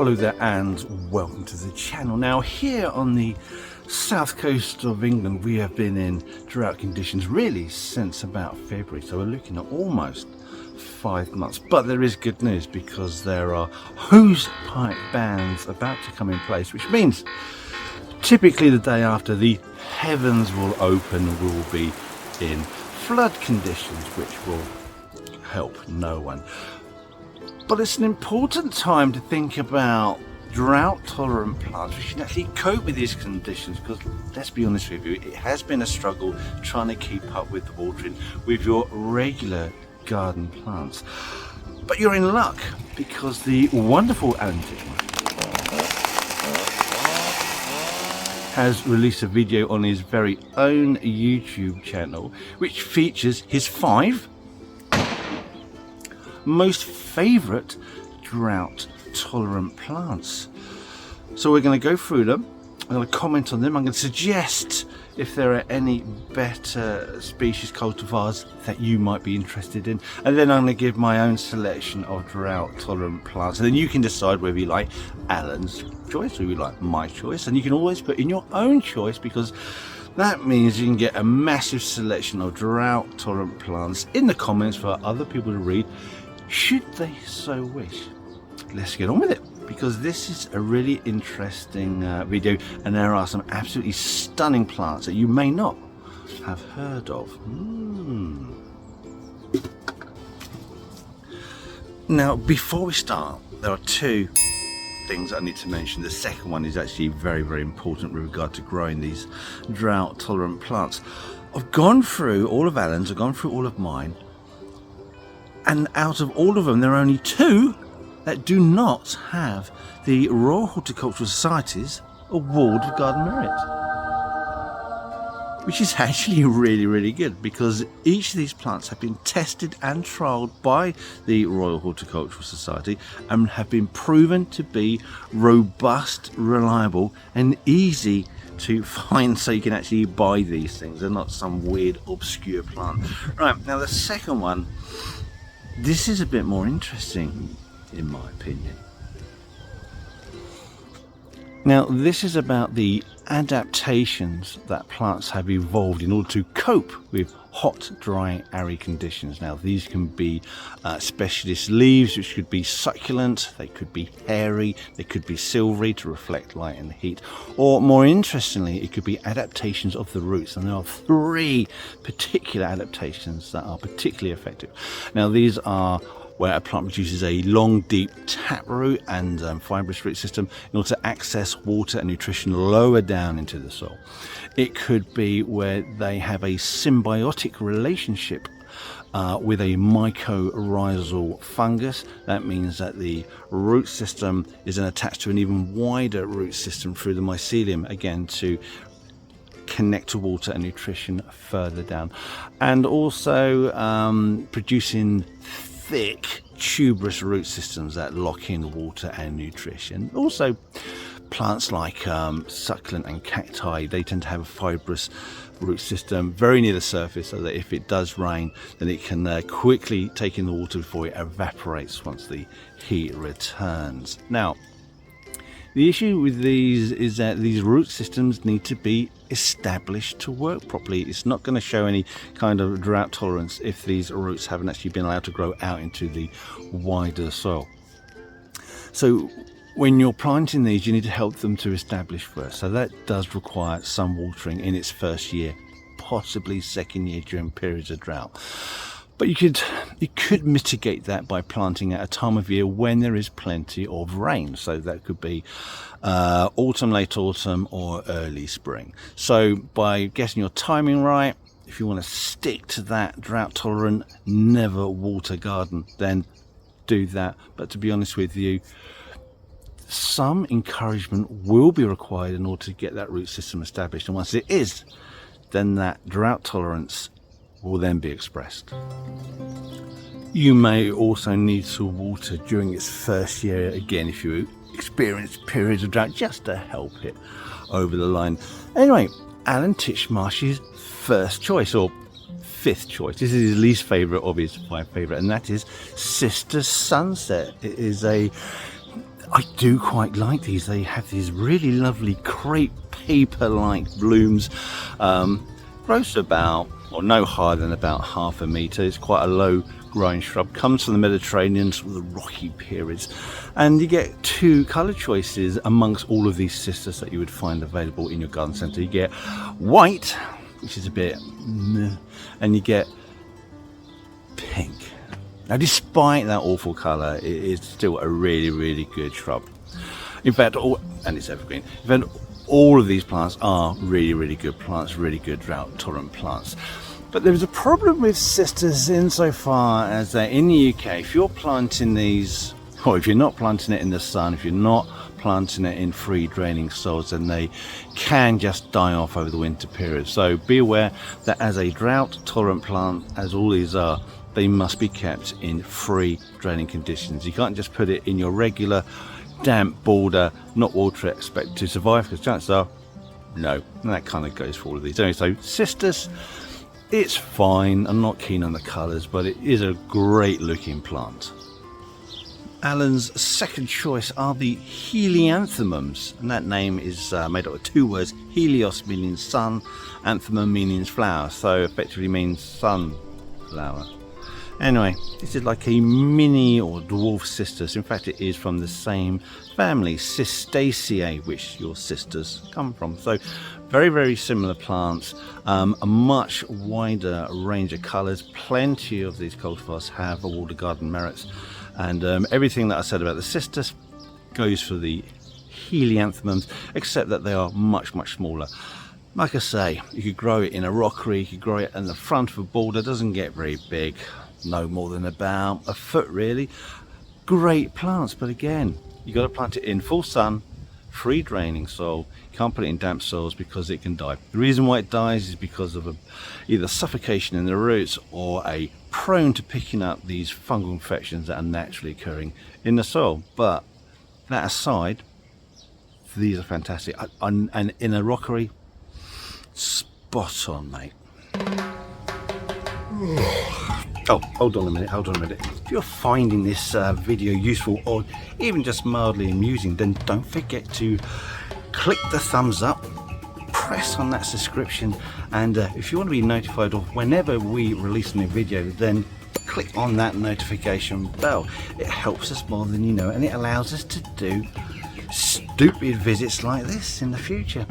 Hello there and welcome to the channel. Now here on the south coast of England we have been in drought conditions really since about February, so we're looking at almost 5 months. But there is good news because there are hosepipe bans about to come in place, which means typically the day after the heavens will open, we will be in flood conditions, which will help no one. But it's an important time to think about drought tolerant plants which can actually cope with these conditions, because let's be honest with you, it has been a struggle trying to keep up with the watering with your regular garden plants. But you're in luck because the wonderful Alan Titchmarsh has released a video on his very own YouTube channel which features his 5 most favourite drought tolerant plants. So we're going to go through them, I'm going to comment on them, I'm going to suggest if there are any better species cultivars that you might be interested in, and then I'm going to give my own selection of drought tolerant plants, and then you can decide whether you like Alan's choice or you like my choice, and you can always put in your own choice, because that means you can get a massive selection of drought tolerant plants in the comments for other people to read should they so wish. Let's get on with it, because this is a really interesting video, and there are some absolutely stunning plants that you may not have heard of. Now before we start, there are 2 things I need to mention. The second one is actually very important with regard to growing these drought tolerant plants. I've gone through all of Alan's, I've gone through all of mine, and out of all of them there are only 2 that do not have the Royal Horticultural Society's Award of Garden Merit, which is actually really good, because each of these plants have been tested and trialled by the Royal Horticultural Society and have been proven to be robust, reliable and easy to find, so you can actually buy these things. They're not some weird obscure plant. Right, now the second one, this is a bit more interesting in my opinion. Now this is about the adaptations that plants have evolved in order to cope with hot, dry, arid conditions. Now these can be specialist leaves, which could be succulent, they could be hairy, they could be silvery to reflect light and heat, or more interestingly it could be adaptations of the roots, and there are 3 particular adaptations that are particularly effective. Now these are where a plant produces a long, deep taproot and fibrous root system in order to access water and nutrition lower down into the soil. It could be where they have a symbiotic relationship with a mycorrhizal fungus. That means that the root system is then attached to an even wider root system through the mycelium, again to connect to water and nutrition further down, and also producing thick tuberous root systems that lock in water and nutrition. Also plants like succulent and cacti, they tend to have a fibrous root system very near the surface, so that if it does rain then it can quickly take in the water before it evaporates once the heat returns. Now the issue with these is that these root systems need to be established to work properly. It's not going to show any kind of drought tolerance if these roots haven't actually been allowed to grow out into the wider soil. So when you're planting these, you need to help them to establish first. So that does require some watering in its first year, possibly second year during periods of drought. But you could mitigate that by planting at a time of year when there is plenty of rain. So that could be autumn, late autumn or early spring. So by getting your timing right, if you want to stick to that drought tolerant, never water garden, then do that. But to be honest with you, some encouragement will be required in order to get that root system established. And once it is, then that drought tolerance will then be expressed. You may also need to water during its first year, again if you experience periods of drought, just to help it over the line. Anyway, Alan Titchmarsh's first choice, or 5th choice, this is his least favourite of his 5 favourite, and that is Cistus Sunset. It is a I do quite like these. They have these really lovely crepe paper-like blooms. Grows to about, or no higher than about 1/2 metre. It's quite a low growing shrub. Comes from the Mediterranean, sort of the rocky periods. And you get 2 colour choices amongst all of these cistus that you would find available in your garden centre. You get white, which is a bit meh, and you get pink. Now, despite that awful colour, it is still a really, really good shrub. In fact, and it's evergreen. In fact, all of these plants are really, really good plants, really good drought-tolerant plants. But there's a problem with cistus insofar as that in the UK, if you're planting these, or if you're not planting it in the sun, if you're not planting it in free draining soils, then they can just die off over the winter period. So be aware that as a drought-tolerant plant, as all these are, they must be kept in free draining conditions. You can't just put it in your regular damp border, not water it, expect to survive, because chances are no. And that kind of goes for all of these. Anyway, so cistus, it's fine. I'm not keen on the colours, but it is a great looking plant. Alan's second choice are the Helianthemums, and that name is made up of 2 words. Helios meaning sun, anthemum meaning flower, so effectively means sunflower. Anyway, this is like a mini or dwarf cistus. In fact, it is from the same family, Cistaceae, which your cistus come from. So very, very similar plants, a much wider range of colours. Plenty of these cultivars have a water garden merits, and everything that I said about the cistus goes for the Helianthemums, except that they are much, much smaller. Like I say, you could grow it in a rockery, you could grow it in the front of a border. It doesn't get very big, no more than about 1 foot really. Great plants, but again, you got to plant it in full sun, free draining soil. You can't put it in damp soils because it can die. The reason why it dies is because of either suffocation in the roots or a prone to picking up these fungal infections that are naturally occurring in the soil. But that aside, these are fantastic, and in a rockery, spot on, mate. Oh, hold on a minute. If you're finding this video useful or even just mildly amusing, then don't forget to click the thumbs up, press on that subscription, and if you want to be notified of whenever we release a new video, then click on that notification bell. It helps us more than you know, and it allows us to do stupid visits like this in the future.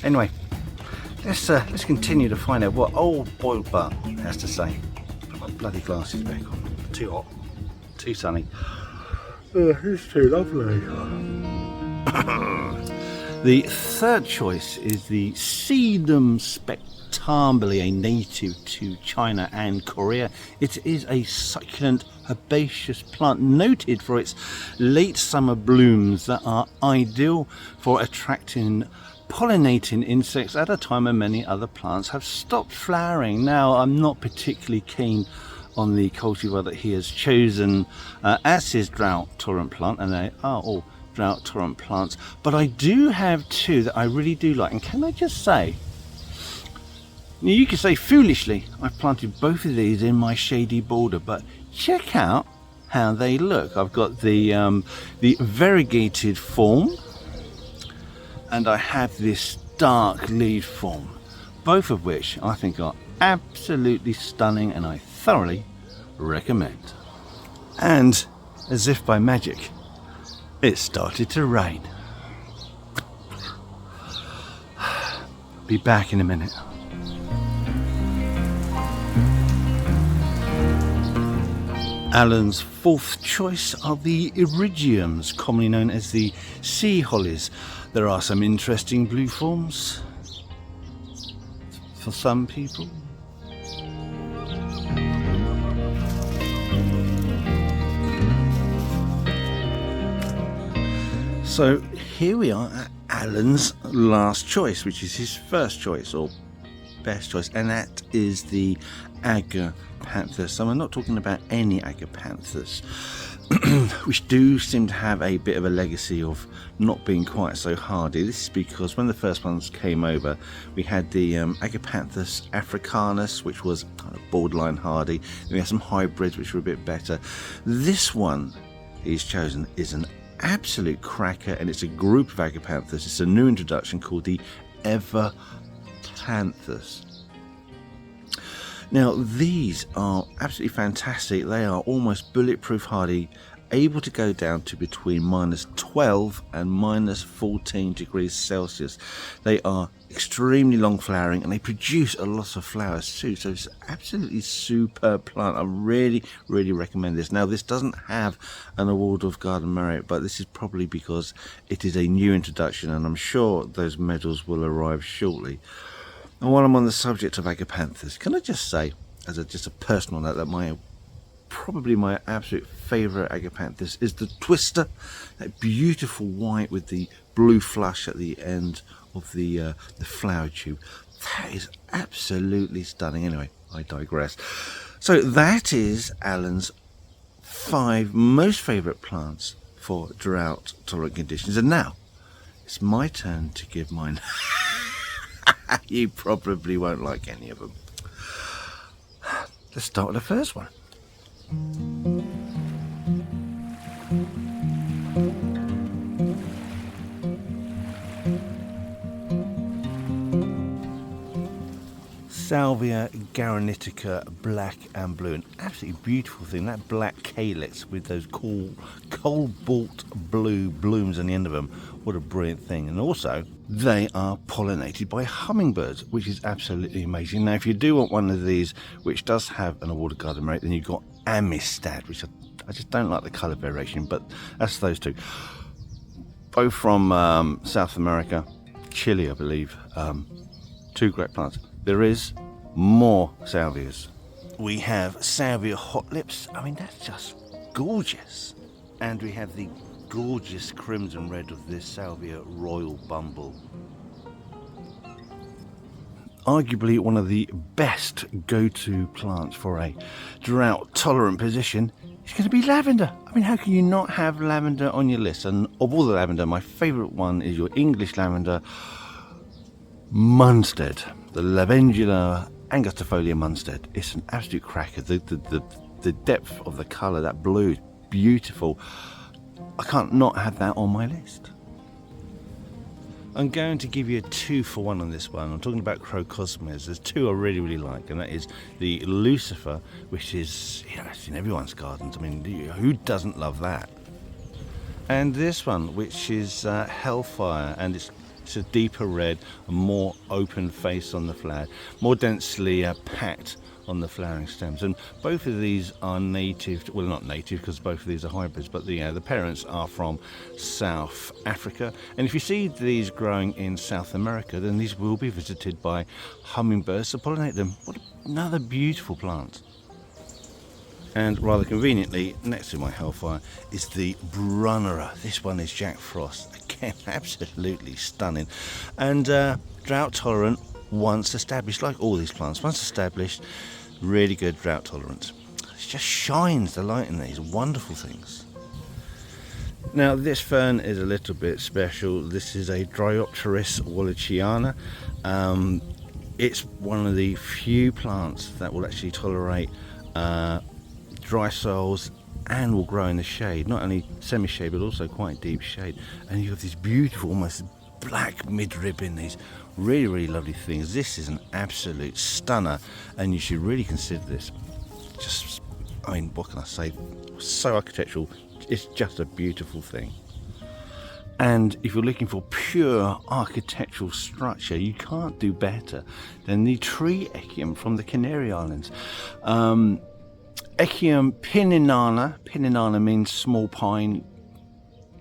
Anyway, let's continue to find out what old boiled butt has to say. Put my bloody glasses back on. Too hot, too sunny. It's too lovely. The third choice is the Sedum spectabile, a native to China and Korea. It is a succulent herbaceous plant noted for its late summer blooms that are ideal for attracting pollinating insects at a time when many other plants have stopped flowering. Now, I'm not particularly keen on the cultivar that he has chosen as his drought tolerant plant, and they are all drought tolerant plants, but I do have 2 that I really do like. And can I just say, you could say foolishly, I've planted both of these in my shady border, but check out how they look. I've got the variegated form, and I have this dark leaf form, both of which I think are absolutely stunning, and I thoroughly recommend. And as if by magic, it started to rain. Be back in a minute. Alan's fourth choice are the Eryngiums, commonly known as the sea hollies. There are some interesting blue forms for some people. So here we are at Alan's last choice, which is his first choice or best choice, and that is the Agapanthus. And we're not talking about any Agapanthus, which do seem to have a bit of a legacy of not being quite so hardy. This is because when the first ones came over, we had the Agapanthus africanus, which was kind of borderline hardy. Then we had some hybrids which were a bit better. This one he's chosen is an absolute cracker, and it's a group of Agapanthus. It's a new introduction called the Everpanthus. Now these are absolutely fantastic. They are almost bulletproof hardy, able to go down to between -12 and -14 degrees Celsius. They are extremely long flowering, and they produce a lot of flowers too, so it's absolutely superb plant. I really recommend this. Now this doesn't have an award of garden merit, but this is probably because it is a new introduction, and I'm sure those medals will arrive shortly. And while I'm on the subject of Agapanthus, can I just say, as just a personal note, that probably my absolute favourite Agapanthus is the Twister, that beautiful white with the blue flush at the end of the flower tube. That is absolutely stunning. Anyway, I digress. So that is Alan's 5 most favourite plants for drought tolerant conditions, and now it's my turn to give mine. You probably won't like any of them. Let's start with the first one. Salvia granitica black and blue, an absolutely beautiful thing. That black calyx with those cool cobalt blue blooms on the end of them, what a brilliant thing. And also they are pollinated by hummingbirds, which is absolutely amazing. Now if you do want one of these which does have an awarded garden merit, then you've got Munstead, which I just don't like the colour variation, but that's those two, both from South America, Chile I believe. 2 great plants. There is more salvias. We have Salvia hot lips. I mean, that's just gorgeous. And we have the gorgeous crimson red of this Salvia royal bumble. Arguably one of the best go-to plants for a drought tolerant position is going to be lavender. I mean, how can you not have lavender on your list? And of all the lavender, my favourite one is your English lavender, Munstead, the Lavandula angustifolia Munstead. It's an absolute cracker. The depth of the colour, that blue, is beautiful. I can't not have that on my list. I'm going to give you a 2-for-1 on this one. I'm talking about Crocosmias. There's 2 I really like, and that is the Lucifer, which is, it's in everyone's gardens. I mean, who doesn't love that? And this one, which is Hellfire, and it's a deeper red, a more open face on the flower, more densely packed on the flowering stems. And both of these are native, well, not native because both of these are hybrids, but the parents are from South Africa. And if you see these growing in South America, then these will be visited by hummingbirds to pollinate them. What another beautiful plant. And rather conveniently, next to my Hellfire is the Brunnera. This one is Jack Frost. Again, absolutely stunning. And drought tolerant once established, like all these plants. Once established, really good drought tolerance. It just shines the light in these wonderful things. Now this fern is a little bit special. This is a Dryopteris wallichiana. It's one of the few plants that will actually tolerate dry soils and will grow in the shade, not only semi-shade but also quite deep shade. And you have this beautiful almost black midrib in these really lovely things. This is an absolute stunner, and you should really consider this. Just, I mean, what can I say, so architectural. It's just a beautiful thing. And if you're looking for pure architectural structure, you can't do better than the tree Echium from the Canary Islands. Echium pinana. Pinana means small pine.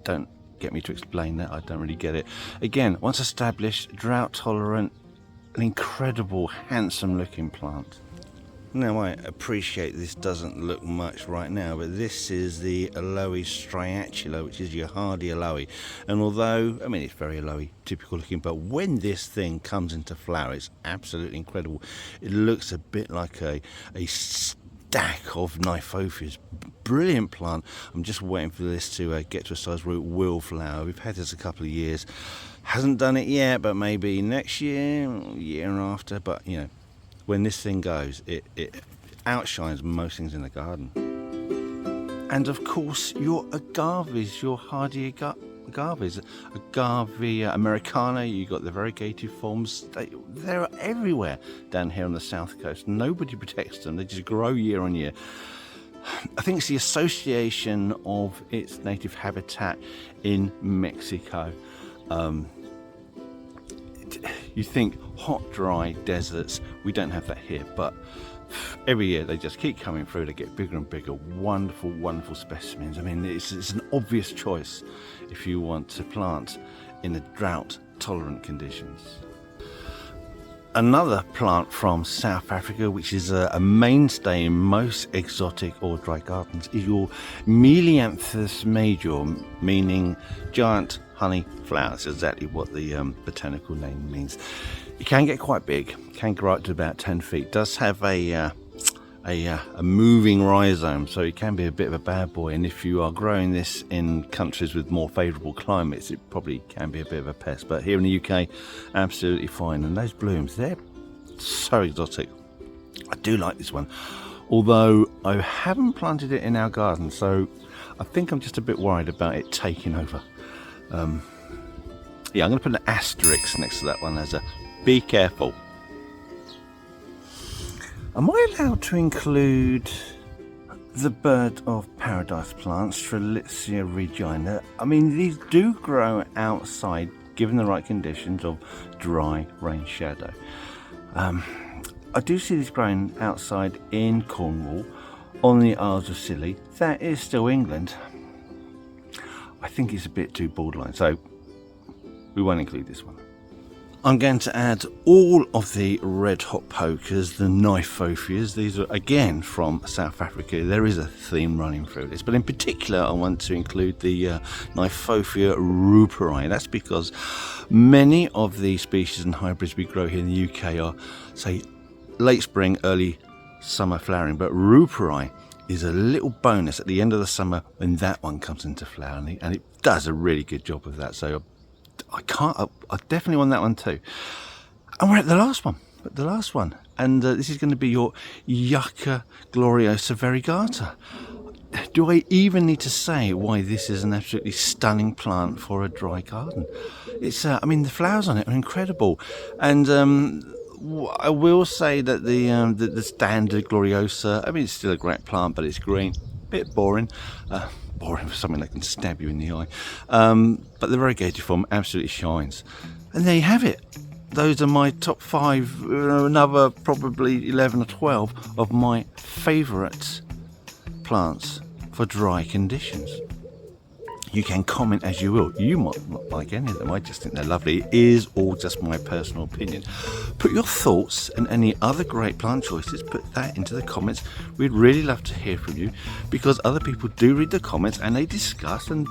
Don't get me to explain that, I don't really get it. Again, once established, drought tolerant, an incredible, handsome looking plant. Now I appreciate this doesn't look much right now, but this is the Aloe striatula, which is your Hardy Aloe. And although, I mean, it's very Aloe typical looking, but when this thing comes into flower, it's absolutely incredible. It looks a bit like a stack of Kniphofias. Brilliant plant. I'm just waiting for this to get to a size where it will flower. We've had this a couple of years, hasn't done it yet, but maybe next year, year after. But when this thing goes, it outshines most things in the garden. and of course your agaves, your hardy agaves, Agave americana. You got the variegated forms. They're everywhere down here on the south coast. Nobody protects them. They just grow year on year. I think it's the association of its native habitat in Mexico. You think hot, dry deserts, we don't have that here, but every year they just keep coming through. They get bigger and bigger. Wonderful, wonderful specimens. I mean, it's an obvious choice if you want to plant in the drought tolerant conditions. Another plant from South Africa, which is a mainstay in most exotic or dry gardens, is your Melianthus major, meaning giant honey flowers. Exactly what the botanical name means. It can get quite big, can grow up to about 10 feet. Does have a moving rhizome, so it can be a bit of a bad boy, and if you are growing this in countries with more favourable climates, it probably can be a bit of a pest. But here in the UK, absolutely fine. And those blooms, they're so exotic. I do like this one, although I haven't planted it in our garden, so I think I'm just a bit worried about it taking over. Yeah, I'm going to put an asterisk next to that one as a be careful. Am I allowed to include the bird of paradise plants, Strelitzia regina? I mean, these do grow outside, given the right conditions of dry rain shadow. I do see these growing outside in Cornwall, on the Isles of Scilly. That is still England. I think it's a bit too borderline, so we won't include this one. I'm going to add all of the red hot pokers, the Kniphofias. These are again from South Africa. There is a theme running through this, but in particular I want to include the Kniphofia ruperi. That's because many of the species and hybrids we grow here in the UK are, say, late spring, early summer flowering, but ruperi is a little bonus at the end of the summer when that one comes into flower, and it does a really good job of that. So I definitely want that one too. And we're at the last one, and this is going to be your Yucca gloriosa variegata. Do I even need to say why this is an absolutely stunning plant for a dry garden? It's, I mean, the flowers on it are incredible, and I will say that the standard gloriosa, I mean, it's still a great plant, but it's green, a bit boring. Boring for something that can stab you in the eye, but the variegated form absolutely shines. And there you have it. Those are my top 5, another probably 11 or 12 of my favourite plants for dry conditions. You can comment as you will. You might not like any of them. I just think they're lovely. It is all just my personal opinion. Put your thoughts and any other great plant choices, put that into the comments. We'd really love to hear from you, because other people do read the comments and they discuss, and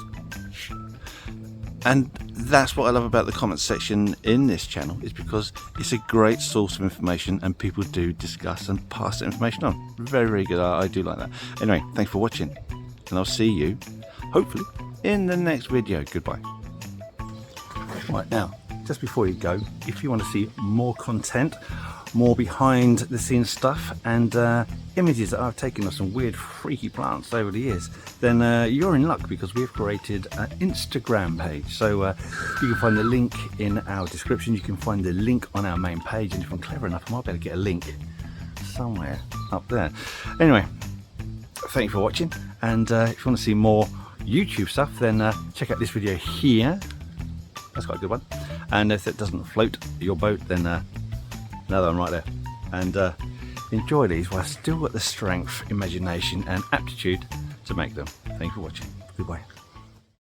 that's what I love about the comments section in this channel, is because it's a great source of information and people do discuss and pass the information on. Very, very good. I do like that. Anyway, thanks for watching, and I'll see you, hopefully, in the next video. Goodbye. Right, now, just before you go, if you want to see more content, more behind the scenes stuff, and images that I've taken of some weird freaky plants over the years, then you're in luck, because we've created an Instagram page. So you can find the link in our description. You can find the link on our main page, and if I'm clever enough, I might be able to get a link somewhere up there. Anyway, thank you for watching, and if you want to see more YouTube stuff, then check out this video here. That's quite a good one. And if it doesn't float your boat, then another one right there. And enjoy these while I've still got the strength, imagination and aptitude to make them. Thank you for watching. Goodbye.